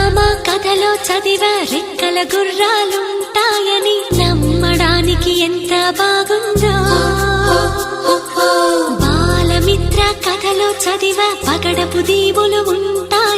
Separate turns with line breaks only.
చందమామ కథలో చదివా రెక్కల గుర్రాలుంటాయని నమ్మడానికి ఎంత బాగుందో. బాలమిత్ర కథలో చదివా పగడపు దీవులు ఉంటాయి